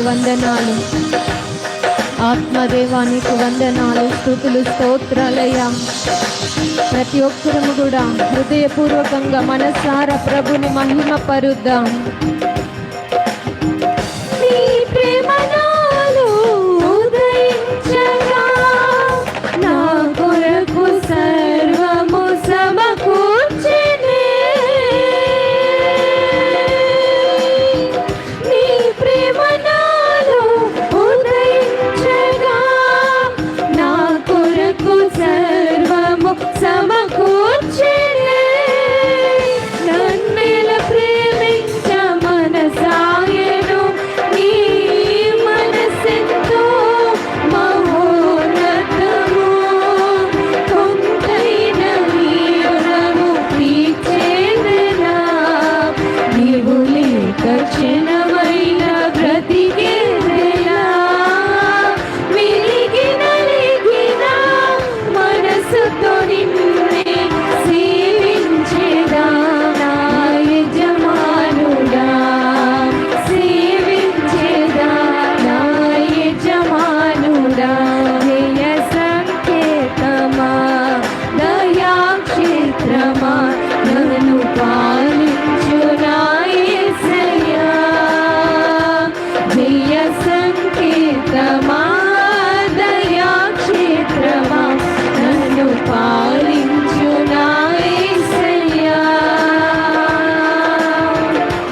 వందనాలు, ఆత్మదేవానికి వందనాలు, స్తుతులు, స్తోత్రాలయ్యా. ప్రతి ఒక్కరము కూడా హృదయపూర్వకంగా మనసారా ప్రభుని మహిమ పరుద్దాం.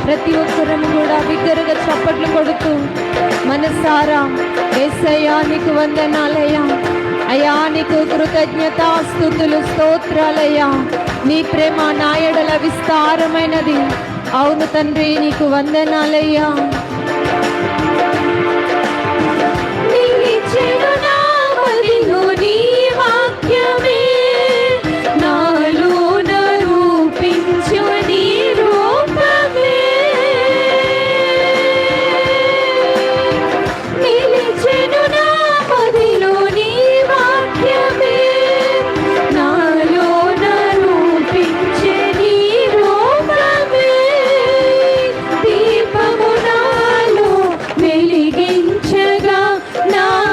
ప్రతి ఒక్కరము కూడా బిగ్గరగా చప్పట్లు కొడుతూ మనసారా యేసయ్యా నీకు వందనాలయ్యా, అయ్యా నీకు కృతజ్ఞతాస్తుతులు, స్తోత్రాలయ్యా. నీ ప్రేమ నా ఎడల విస్తారమైనది. అవును తండ్రి, నీకు వందనాలయ్యా.